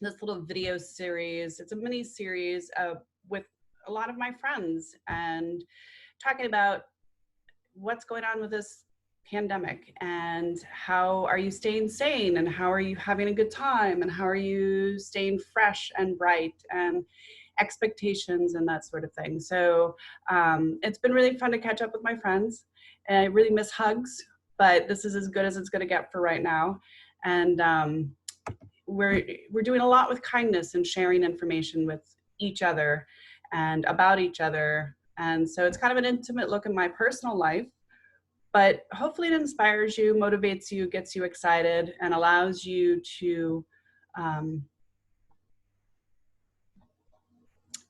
this little video series. It's a mini series with a lot of my friends and talking about what's going on with this pandemic and how are you staying sane and how are you having a good time and how are you staying fresh and bright and expectations and that sort of thing. So it's been really fun to catch up with my friends. And I really miss hugs, but this is as good as it's going to get for right now. And we're doing a lot with kindness and sharing information with each other and about each other. And so it's kind of an intimate look in my personal life, but hopefully it inspires you, motivates you, gets you excited, and allows you to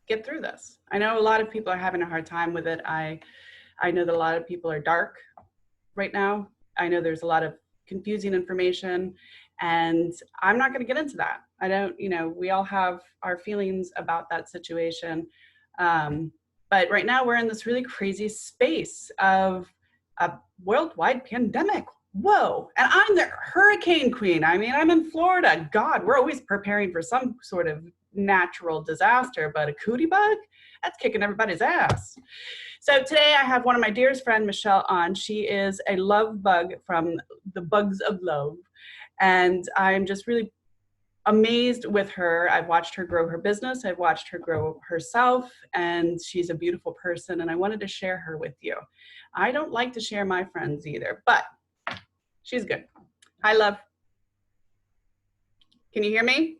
get through this. I know a lot of people are having a hard time with it. I know that a lot of people are dark right now. I know there's a lot of confusing information, and I'm not going to get into that. I don't, we all have our feelings about that situation. But right now we're in this really crazy space of a worldwide pandemic. Whoa. And I'm the hurricane queen. I mean, I'm in Florida. God, we're always preparing for some sort of natural disaster, but a cootie bug, that's kicking everybody's ass. So today I have one of my dearest friend, Michelle, on. She is a love bug from the Bugs of Love. And I'm just really amazed with her. I've watched her grow her business. I've watched her grow herself, and she's a beautiful person. And I wanted to share her with you. I don't like to share my friends either, but she's good. Hi, love. Can you hear me?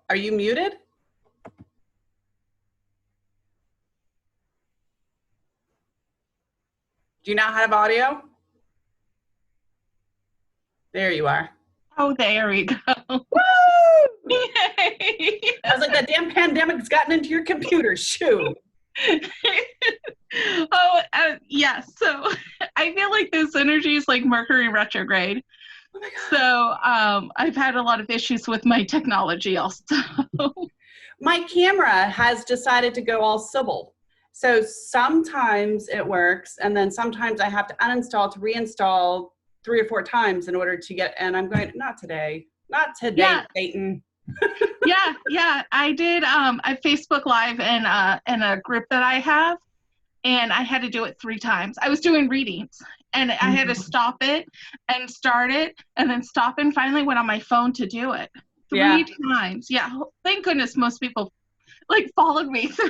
Are you muted? Do you not have audio? There you are. Oh, there we go. Woo! I was like, that damn pandemic's gotten into your computer. Shoot. Yeah. So I feel like this energy is like Mercury retrograde. Oh my God. So I've had a lot of issues with my technology also. My camera has decided to go all civil. So sometimes it works, and then sometimes I have to uninstall to reinstall 3 or 4 times in order to get, and I'm going, not today, yeah. Satan. Yeah. I did a Facebook Live in a group that I have, and I had to do it 3 times. I was doing readings, and I had to stop it and start it, and then stop and finally went on my phone to do it 3 times. Yeah, thank goodness most people like followed me through.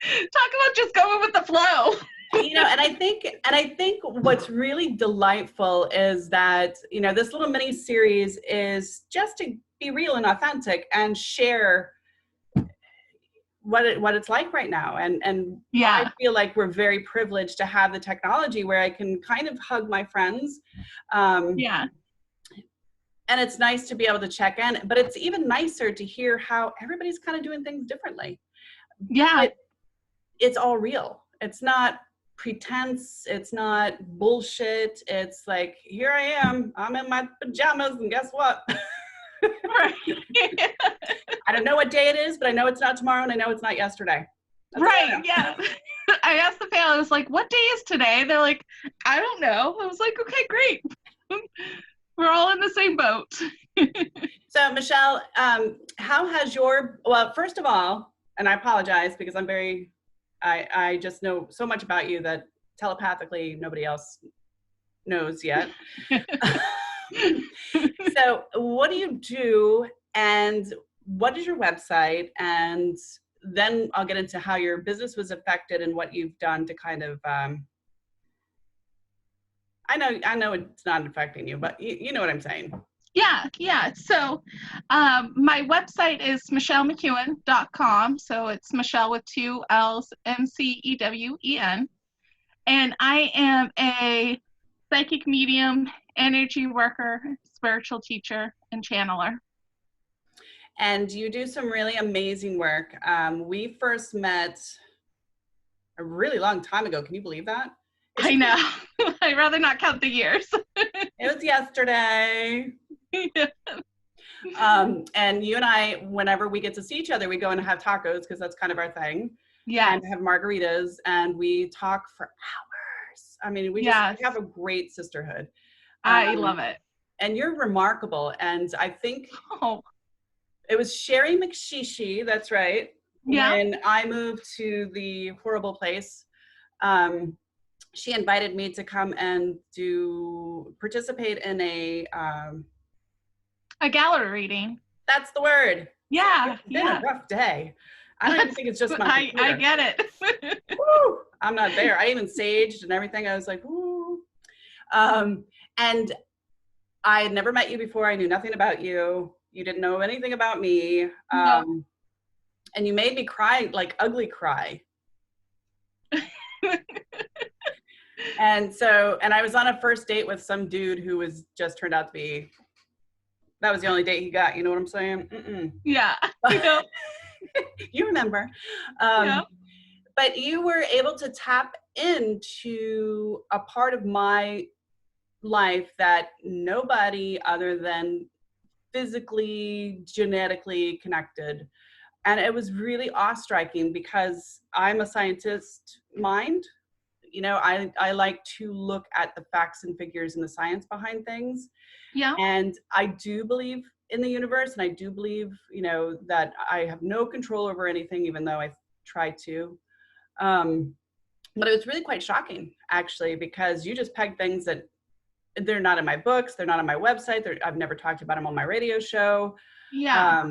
Talk about just going with the flow. And I think what's really delightful is that, this little mini series is just to be real and authentic and share what it's like right now. And yeah. I feel like we're very privileged to have the technology where I can kind of hug my friends. Yeah. And it's nice to be able to check in, but it's even nicer to hear how everybody's kind of doing things differently. Yeah. It's all real. It's not pretense. It's not bullshit. It's like, here I am. I'm in my pajamas, and guess what? Right. I don't know what day it is, but I know it's not tomorrow, and I know it's not yesterday. That's right. Yeah. I asked the panel, I was like, what day is today? They're like, I don't know. I was like, okay, great. We're all in the same boat. So Michelle, how has well, first of all, and I apologize because I just know so much about you that telepathically nobody else knows yet. So what do you do, and what is your website? And then I'll get into how your business was affected and what you've done to kind of, I know it's not affecting you, but you know what I'm saying. Yeah. So my website is McCewen.com. So it's Michelle with 2 L's, Mcewen. And I am a psychic medium, energy worker, spiritual teacher, and channeler. And you do some really amazing work. We first met a really long time ago. Can you believe that? I know. I'd rather not count the years. It was yesterday. Yeah. And you and I, whenever we get to see each other, we go and have tacos because that's kind of our thing. Yeah. And have margaritas, and we talk for hours I mean, we Yes. have a great sisterhood. I love it. And you're remarkable. And I think Oh, it was Sherry McShishi, that's right. yeah. When I moved to the horrible place, she invited me to come and participate in A gallery reading. that's the word. Yeah, It's been a rough day. I don't even think it's just my computer. I get it. Woo, I'm not there. I even saged and everything. I was like, woo. And I had never met you before. I knew nothing about you. You didn't know anything about me. No. And you made me cry, like ugly cry. And I was on a first date with some dude who was just turned out to be, that was the only date he got. You know what I'm saying? Mm-mm. Yeah. You know. You remember. Yeah. But you were able to tap into a part of my life that nobody other than physically, genetically connected. And it was really awe-striking because I'm a scientist mind. You know, I like to look at the facts and figures and the science behind things. Yeah. And I do believe in the universe, and I do believe, you know, that I have no control over anything, even though I try to. But it was really quite shocking, actually, because you just pegged things that they're not in my books, they're not on my website, I've never talked about them on my radio show. Yeah.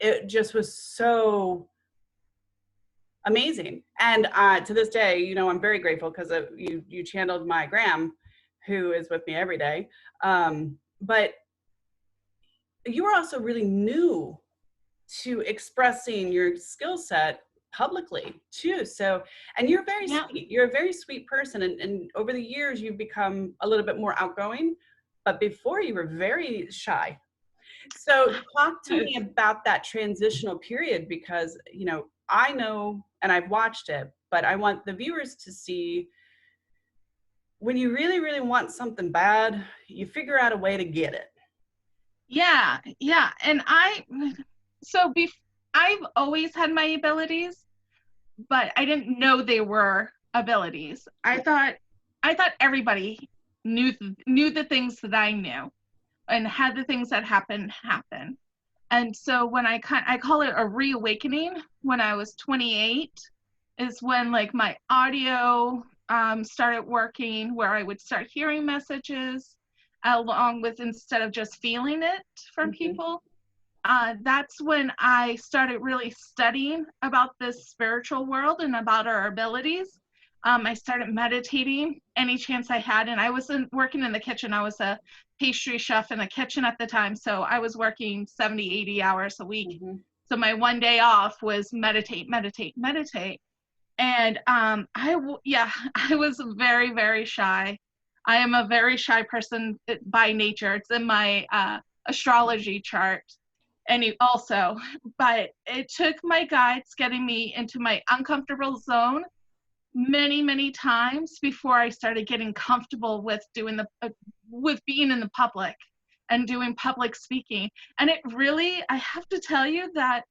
It just was so amazing. And to this day, you know, I'm very grateful because you channeled my Graham, who is with me every day. But you were also really new to expressing your skill set publicly too. So, and you're very sweet. You're a very sweet person. And over the years, you've become a little bit more outgoing, but before you were very shy. So talk to me about that transitional period, because, you know, I know, and I've watched it, but I want the viewers to see when you really, really want something bad, you figure out a way to get it. Yeah. Yeah. And I've always had my abilities, but I didn't know they were abilities. I thought everybody knew the things that I knew and had the things that happen. And so when I call it a reawakening, when I was 28 is when like my audio started working, where I would start hearing messages along with, instead of just feeling it from people. That's when I started really studying about this spiritual world and about our abilities. I started meditating any chance I had, and I wasn't working in the kitchen. I was a pastry chef in the kitchen at the time, so I was working 70, 80 hours a week. So my one day off was meditate. And I was very, very shy. I am a very shy person by nature. It's in my astrology chart. But it took my guides getting me into my uncomfortable zone many, many times before I started getting comfortable with with being in the public and doing public speaking. And it really, I have to tell you that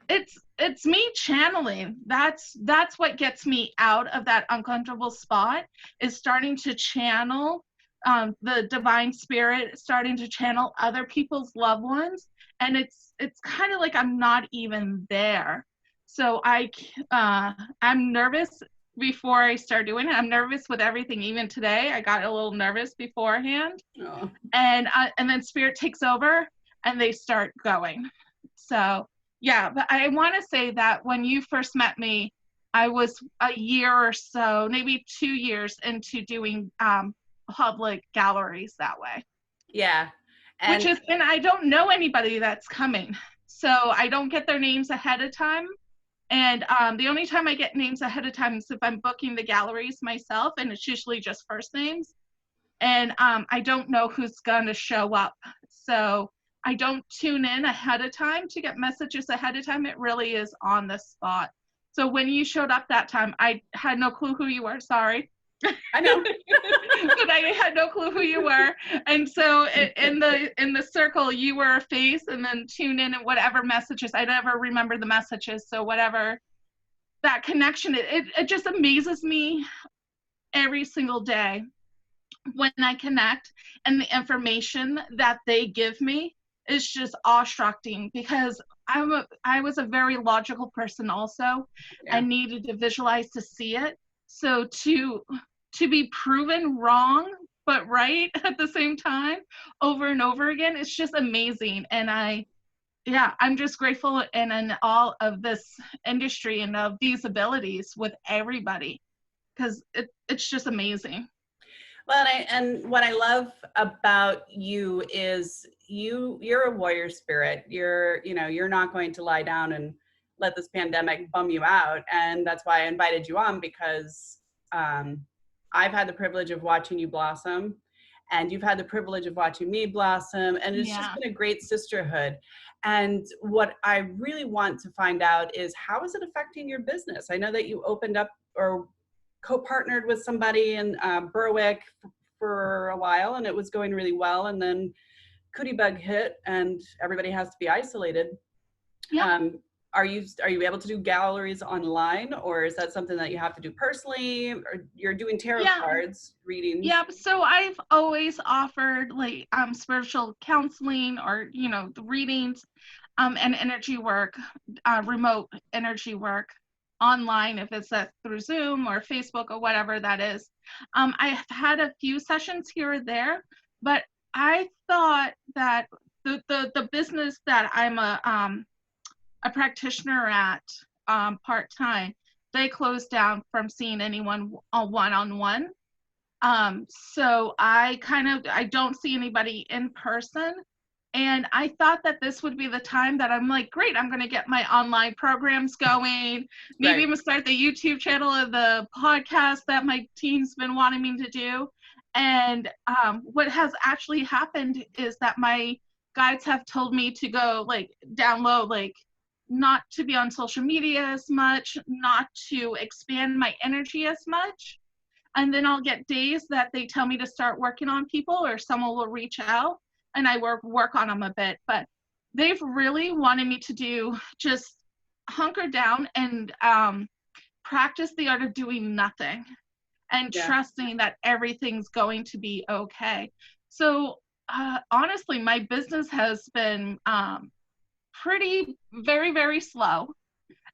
it's me channeling. That's what gets me out of that uncomfortable spot, is starting to channel the divine spirit, starting to channel other people's loved ones. And it's kind of like I'm not even there. So I'm nervous before I start doing it. I'm nervous with everything. Even today, I got a little nervous beforehand. Oh. And then spirit takes over and they start going. So yeah, but I want to say that when you first met me, I was a year or so, maybe 2 years into doing public galleries that way. Yeah. And I don't know anybody that's coming. So I don't get their names ahead of time. And the only time I get names ahead of time is if I'm booking the galleries myself, and it's usually just first names. And I don't know who's going to show up. So I don't tune in ahead of time to get messages ahead of time. It really is on the spot. So when you showed up that time, I had no clue who you were. Sorry. I know. But I had no clue who you were. And so in the circle, you were a face, and then tune in and whatever messages. I never remember the messages. So whatever that connection, it just amazes me every single day when I connect, and the information that they give me is just awe-structing, because I was a very logical person also. I Yeah. needed to visualize to see it. So to be proven wrong but right at the same time over and over again, it's just amazing. And I'm just grateful and in all of this industry and of these abilities with everybody, because it's just amazing. Well, and what I love about you is you're a warrior spirit. You're not going to lie down and let this pandemic bum you out. And that's why I invited you on, because um, I've had the privilege of watching you blossom, and you've had the privilege of watching me blossom, and it's just Yeah. been a great sisterhood. And what I really want to find out is, how is it affecting your business? I know that you opened up or co-partnered with somebody in Berwick for a while, and it was going really well. And then Cootie Bug hit, and everybody has to be isolated. Yep. Are you able to do galleries online, or is that something that you have to do personally? Or you're doing tarot Yeah. cards readings? Yep. So I've always offered like spiritual counseling, or the readings, and energy work, remote energy work online, if it's through Zoom or Facebook or whatever that is. I've had a few sessions here or there, but I thought that the business that I'm a practitioner at, part-time, they closed down from seeing anyone one-on-one. So I don't see anybody in person. And I thought that this would be the time that I'm like, great, I'm going to get my online programs going. Maybe I'm Right. going to start the YouTube channel or the podcast that my team's been wanting me to do. And what has actually happened is that my guides have told me to go like down low, like not to be on social media as much, not to expand my energy as much. And then I'll get days that they tell me to start working on people, or someone will reach out and I work on them a bit. But they've really wanted me to do just hunker down and practice the art of doing nothing and Yeah. trusting that everything's going to be okay. So honestly, my business has been pretty, very, very slow.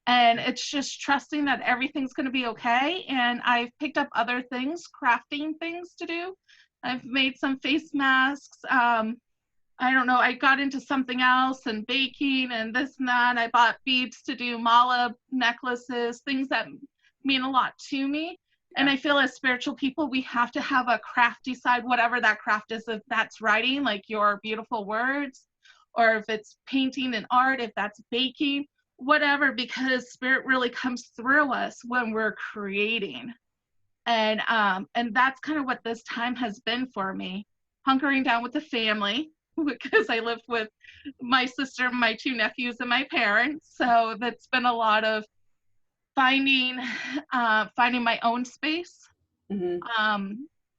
And it's just trusting that everything's going to be okay. And I've picked up other things, crafting things to do. I've made some face masks. I don't know, I got into something else, and baking and this and that. I bought beads to do mala necklaces, things that mean a lot to me. And Yeah. I feel as spiritual people, we have to have a crafty side, whatever that craft is, if that's writing, like your beautiful words, or if it's painting and art, if that's baking, whatever, because spirit really comes through us when we're creating. And that's kind of what this time has been for me, hunkering down with the family, because I lived with my sister, my two nephews, and my parents. So that's been a lot of finding my own space, Mm-hmm.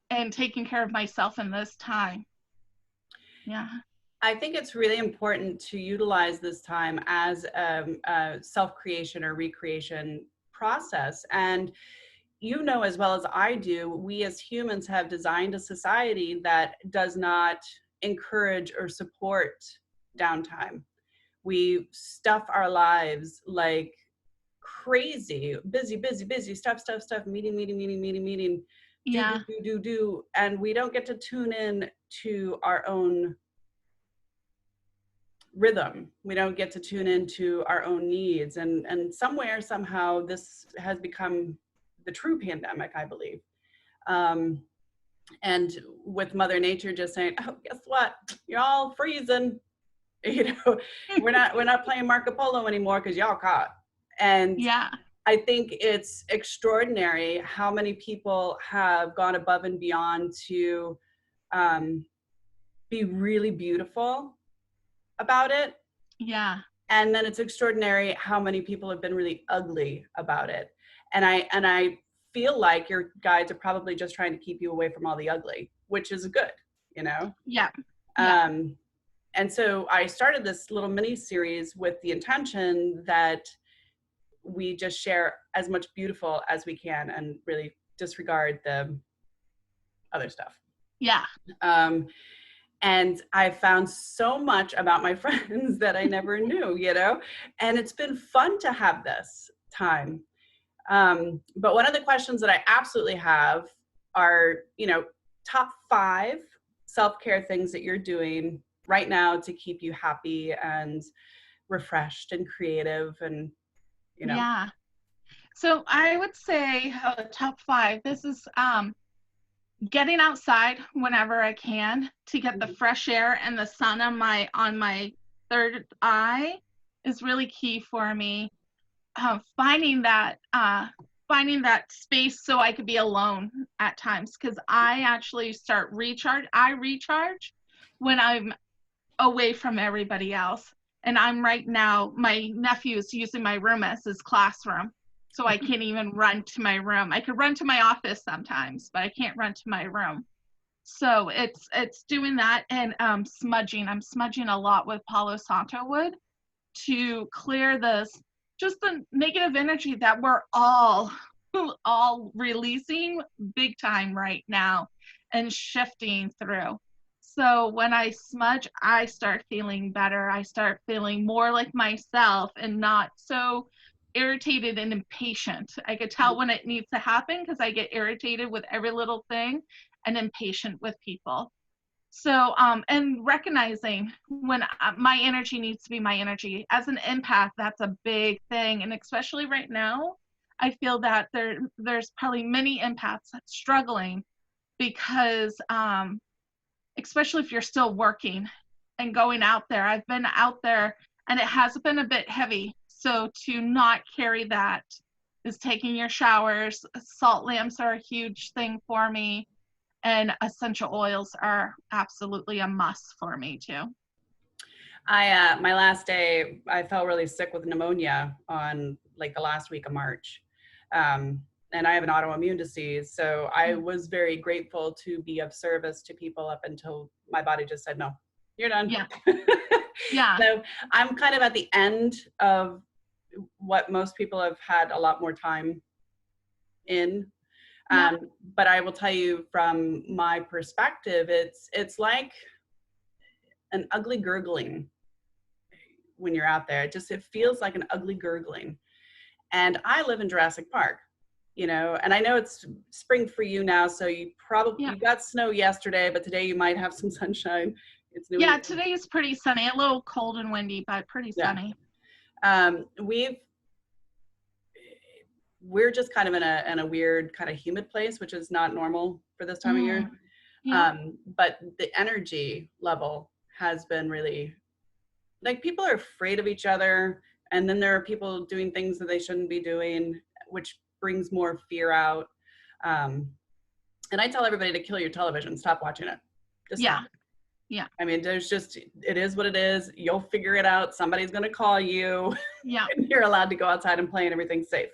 and taking care of myself in this time. Yeah. I think it's really important to utilize this time as a self-creation or recreation process. And you know as well as I do, we as humans have designed a society that does not encourage or support downtime. We stuff our lives like crazy, busy, busy, busy, stuff, meeting, Yeah. do, and we don't get to tune in to our own rhythm. We don't get to tune into our own needs. And somewhere, somehow, this has become the true pandemic, I believe. And with Mother Nature just saying, oh, guess what? You're all freezing. You know, we're not playing Marco Polo anymore because y'all caught. And Yeah. I think it's extraordinary how many people have gone above and beyond to be really beautiful about it. Yeah. And then it's extraordinary how many people have been really ugly about it. And I feel like your guides are probably just trying to keep you away from all the ugly, which is good, you know? Yeah. Yeah. And so I started this little mini series with the intention that we just share as much beautiful as we can, and really disregard the other stuff. Yeah. Um, and I found so much about my friends that I never knew, you know, and it's been fun to have this time. But one of the questions that I absolutely have are, you know, top 5 self-care things that you're doing right now to keep you happy and refreshed and creative and, you know. Yeah. So I would say top 5. This is getting outside whenever I can to get the fresh air and the sun on my third eye is really key for me. Finding that space so I could be alone at times, because I actually I recharge when I'm away from everybody else. And I'm right now, my nephew is using my room as his classroom. So I can't even run to my room. I could run to my office sometimes, but I can't run to my room. So it's doing that, and smudging. I'm smudging a lot with Palo Santo wood to clear just the negative energy that we're all releasing big time right now and shifting through. So when I smudge, I start feeling better. I start feeling more like myself and not so irritated and impatient. I could tell when it needs to happen because I get irritated with every little thing and impatient with people. So, and recognizing when my energy needs to be my energy. As an empath, that's a big thing. And especially right now, I feel that there's probably many empaths struggling because, especially if you're still working and going out there. I've been out there and it has been a bit heavy. So to not carry that is taking your showers. Salt lamps are a huge thing for me. And essential oils are absolutely a must for me too. My last day, I felt really sick with pneumonia on like the last week of March. And I have an autoimmune disease. So I was very grateful to be of service to people up until my body just said, no, you're done. Yeah. Yeah. So I'm kind of at the end of what most people have had a lot more time in. Yeah. But I will tell you from my perspective, it's like an ugly gurgling when you're out there. It feels like an ugly gurgling. And I live in Jurassic Park, you know, and I know it's spring for you now, so you got snow yesterday, but today you might have some sunshine. It's New England. Today is pretty sunny, a little cold and windy, but pretty sunny. We're just kind of in a weird kind of humid place, which is not normal for this time of year. Yeah. But the energy level has been really, like, people are afraid of each other, and then there are people doing things that they shouldn't be doing, which brings more fear out. And I tell everybody to kill your television, stop watching it. Just stop. Yeah. I mean, it is what it is. You'll figure it out. Somebody's going to call you. Yeah. And you're allowed to go outside and play and everything's safe.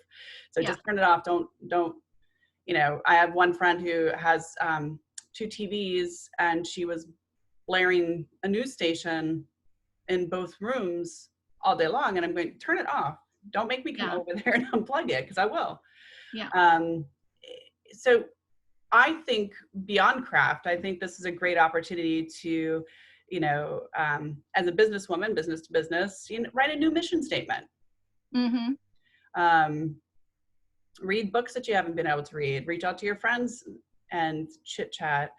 So just turn it off. Don't, you know, I have one friend who has 2 TVs, and she was blaring a news station in both rooms all day long. And I'm going, turn it off. Don't make me come over there and unplug it, because I will. Yeah. So I think beyond craft, I think this is a great opportunity to, you know, as a businesswoman, business to business, you know, write a new mission statement. Read books that you haven't been able to read. Reach out to your friends and chit chat.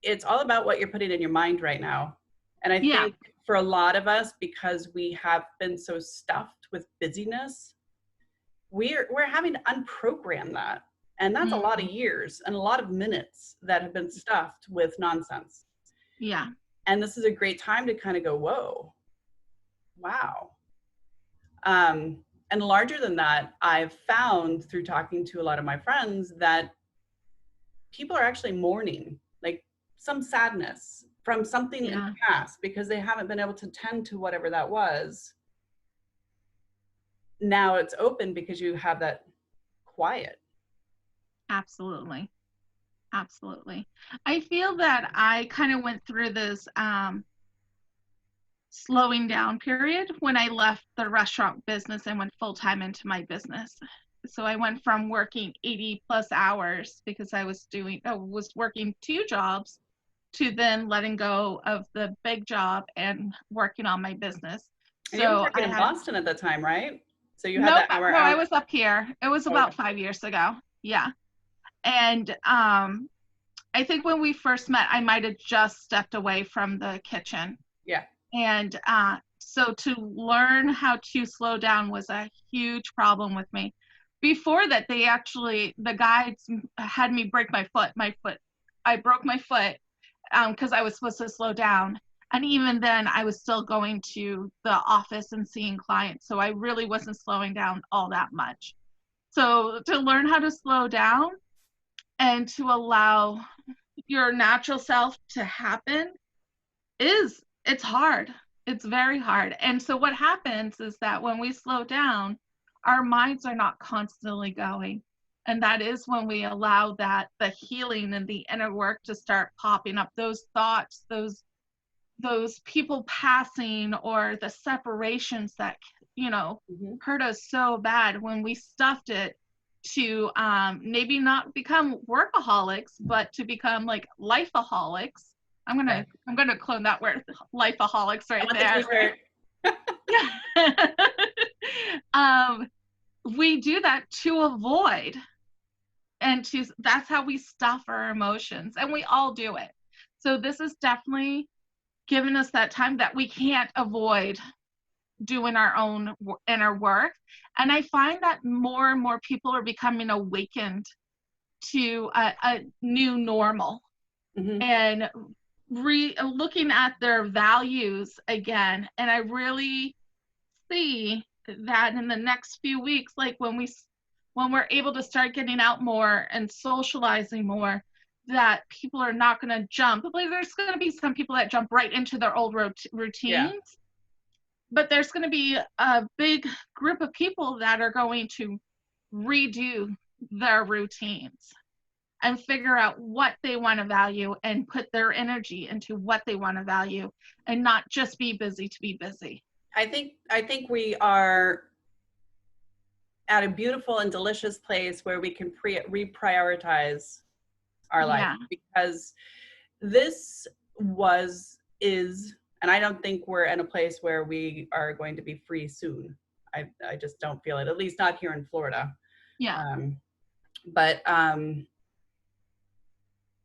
It's all about what you're putting in your mind right now. And I think for a lot of us, because we have been so stuffed with busyness, we're having to unprogram that. And that's a lot of years and a lot of minutes that have been stuffed with nonsense. Yeah. And this is a great time to kind of go, whoa, wow. And larger than that, I've found through talking to a lot of my friends that people are actually mourning, like some sadness from something in the past, because they haven't been able to tend to whatever that was. Now it's open because you have that quiet. Absolutely. Absolutely. I feel that I kind of went through this slowing down period when I left the restaurant business and went full time into my business. So I went from working 80 plus hours because I was working 2 jobs to then letting go of the big job and working on my business. And you were So working in Boston at the time, right? So you had nope, that hour no, I out. was up here. It was Oh, okay. about 5 years ago. Yeah. And I think when we first met, I might have just stepped away from the kitchen. Yeah. And so to learn how to slow down was a huge problem with me. Before that, the guides had me break my foot. I broke my foot because I was supposed to slow down. And even then, I was still going to the office and seeing clients. So I really wasn't slowing down all that much. So to learn how to slow down and to allow your natural self to happen it's hard. It's very hard. And so what happens is that when we slow down, our minds are not constantly going. And that is when we allow that the healing and the inner work to start popping up, those thoughts, those people passing, or the separations that hurt us so bad, when we stuffed it to maybe not become workaholics, but to become like lifeaholics. I'm gonna clone that word, lifeaholics, I right want the there. t-shirt. um, we do that to avoid, that's how we stuff our emotions, and we all do it. So this is definitely giving us that time that we can't avoid doing our own inner work. And I find that more and more people are becoming awakened to a new normal, and looking at their values again. And I really see that in the next few weeks, like when we're able to start getting out more and socializing more, that people are not going to jump. Like, there's going to be some people that jump right into their old routines. Yeah. But there's going to be a big group of people that are going to redo their routines and figure out what they want to value and put their energy into what they want to value, and not just be busy to be busy. I think we are at a beautiful and delicious place where we can reprioritize our life, because this is, and I don't think we're in a place where we are going to be free soon. I just don't feel it, at least not here in Florida. Yeah. But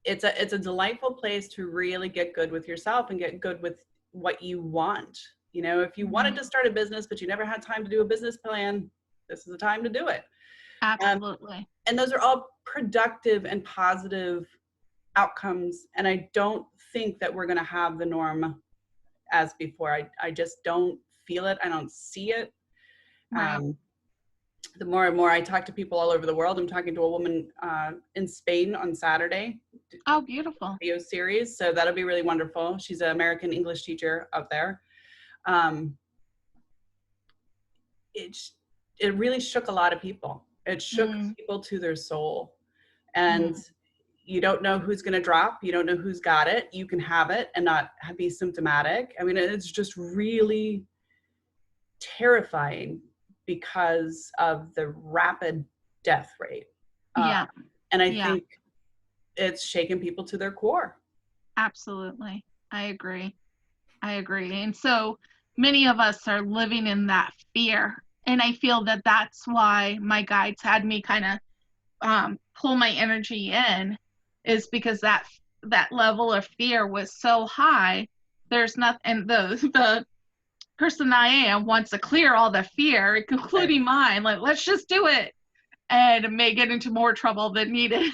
it's a delightful place to really get good with yourself and get good with what you want. If you wanted to start a business, but you never had time to do a business plan, this is the time to do it. Absolutely. And those are all productive and positive outcomes. And I don't think that we're going to have the norm as before. I just don't feel it. I don't see it. Right. The more and more I talk to people all over the world, I'm talking to a woman in Spain on Saturday. Oh, beautiful. Video series. So that'll be really wonderful. She's an American English teacher out there. It really shook a lot of people. It shook people to their soul. And you don't know who's going to drop. You don't know who's got it. You can have it and not be symptomatic. I mean, it's just really terrifying because of the rapid death rate. And I think it's shaken people to their core. Absolutely. I agree. And so many of us are living in that fear. And I feel that that's why my guides had me kind of pull my energy in, is because that level of fear was so high. There's nothing, and the person I am wants to clear all the fear, including mine. Like, let's just do it, and may get into more trouble than needed.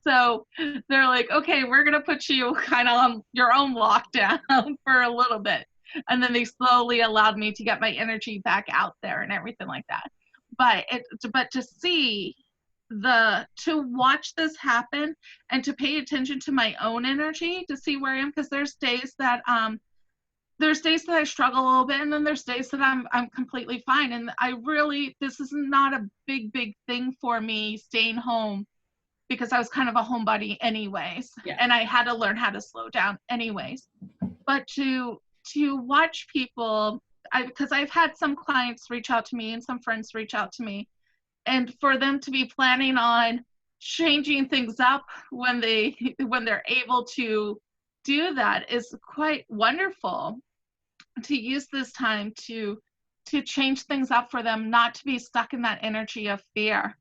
So they're like, okay, we're going to put you kind of on your own lockdown for a little bit. And then they slowly allowed me to get my energy back out there and everything like that. But to watch this happen and to pay attention to my own energy, to see where I am, because there's days that I struggle a little bit, and then there's days that I'm completely fine. And this is not a big thing for me, staying home, because I was kind of a homebody anyways. And I had to learn how to slow down anyways. But to watch people, because I've had some clients reach out to me and some friends reach out to me, and for them to be planning on changing things up when they're able to do that is quite wonderful. To use this time to change things up for them, not to be stuck in that energy of fear.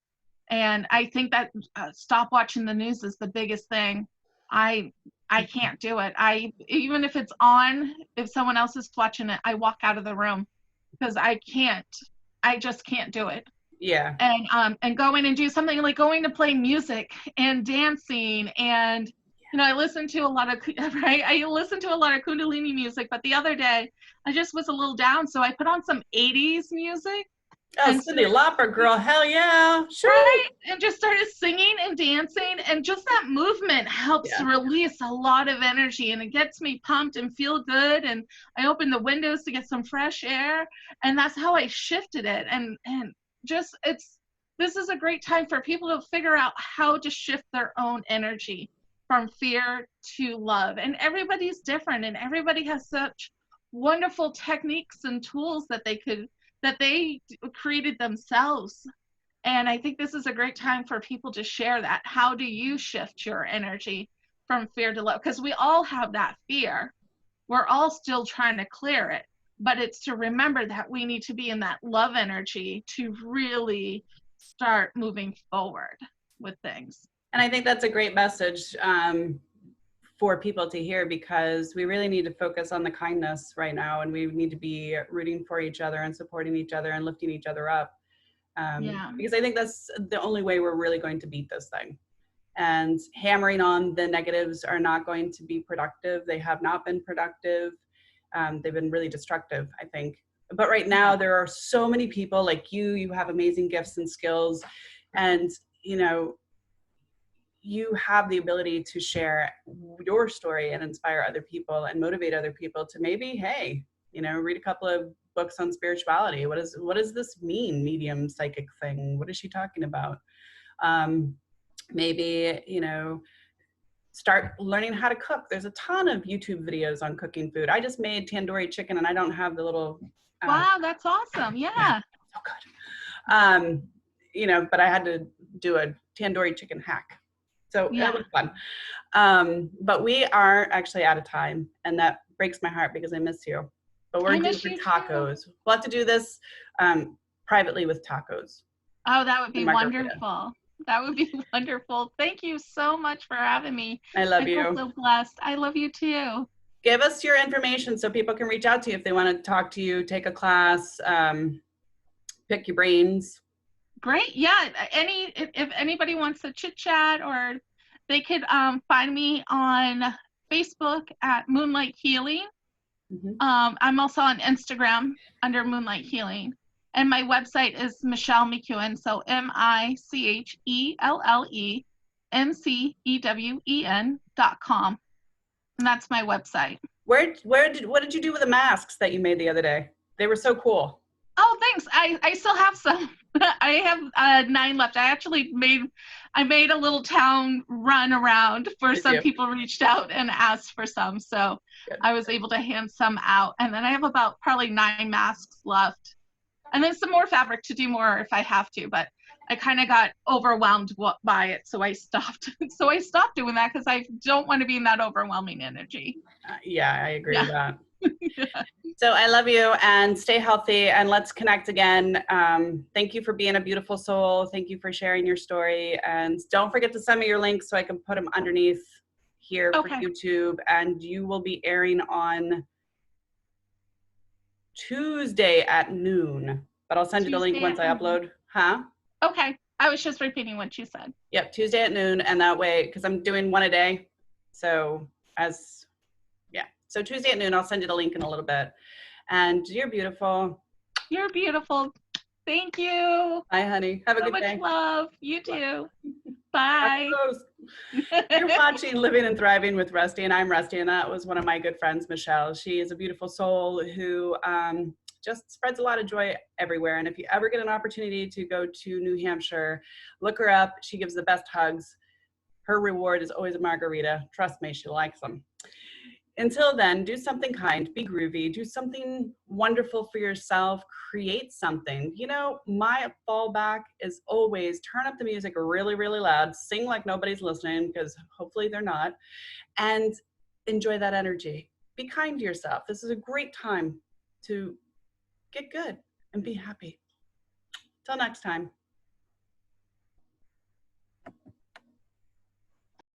And I think that stop watching the news is the biggest thing. I can't do it. Even if it's on, if someone else is watching it, I walk out of the room because I just can't do it. Yeah. And going and do something like going to play music and dancing, and I listen to a lot of I listen to a lot of Kundalini music, but the other day I just was a little down, so I put on some 80s music. Oh, Cyndi Lauper, girl, hell yeah. Sure. Right? And just started singing and dancing, and just that movement helps release a lot of energy, and it gets me pumped and feel good, and I open the windows to get some fresh air, and that's how I shifted it. And just this is a great time for people to figure out how to shift their own energy from fear to love. And everybody's different, and everybody has such wonderful techniques and tools that they created themselves. And I think this is a great time for people to share that. How do you shift your energy from fear to love? Because we all have that fear. We're all still trying to clear it, but it's to remember that we need to be in that love energy to really start moving forward with things. And I think that's a great message for people to hear, because we really need to focus on the kindness right now, and we need to be rooting for each other and supporting each other and lifting each other up. Because I think that's the only way we're really going to beat this thing. And hammering on the negatives are not going to be productive. They have not been productive. They've been really destructive, I think. But right now there are so many people like you have amazing gifts and skills, and you have the ability to share your story and inspire other people and motivate other people to maybe, hey, read a couple of books on spirituality. What does this mean, medium psychic thing? What is she talking about? Maybe, start learning how to cook. There's a ton of YouTube videos on cooking food. I just made tandoori chicken, and I don't have the little... wow, that's awesome. Yeah. So good. But I had to do a tandoori chicken hack. So it was fun. But we are actually out of time, and that breaks my heart because I miss you. But we're due for tacos. Too. We'll have to do this privately with tacos. Oh, that would be wonderful. That would be wonderful. Thank you so much for having me. I love you. I feel so blessed. I love you too. Give us your information so people can reach out to you if they want to talk to you, take a class, pick your brains. Great. Yeah. If anybody wants to chit chat, or they could find me on Facebook at Moonlight Healing. Mm-hmm. I'm also on Instagram under Moonlight Healing. And my website is Michelle Mcewen. So MICHELLEMCEWEN.com. And that's my website. What did you do with the masks that you made the other day? They were so cool. Oh, thanks. I still have some. I have 9 left. I made a little town run around for some people reached out and asked for some. So good. I was able to hand some out. And then I have about probably 9 masks left. And then some more fabric to do more if I have to. But I kind of got overwhelmed by it. So I stopped. So I stopped doing that because I don't want to be in that overwhelming energy. Yeah, I agree with that. So I love you, and stay healthy, and let's connect again. Thank you for being a beautiful soul. Thank you for sharing your story, and don't forget to send me your links so I can put them underneath here for YouTube. And you will be airing on Tuesday at noon, but I'll send you the link once I upload. Okay, I was just repeating what you said. Yep, Tuesday at noon, and that way, because I'm doing one a day, so So Tuesday at noon, I'll send you the link in a little bit. And you're beautiful. You're beautiful. Thank you. Bye, honey. Have a good day. So much love. You too. Bye. You're watching Living and Thriving with Rustie, and I'm Rustie, and that was one of my good friends, Michelle. She is a beautiful soul who just spreads a lot of joy everywhere. And if you ever get an opportunity to go to New Hampshire, look her up. She gives the best hugs. Her reward is always a margarita. Trust me, she likes them. Until then, do something kind, be groovy, do something wonderful for yourself, create something. You know, my fallback is always turn up the music really, really loud, sing like nobody's listening, because hopefully they're not, and enjoy that energy. Be kind to yourself. This is a great time to get good and be happy. Till next time.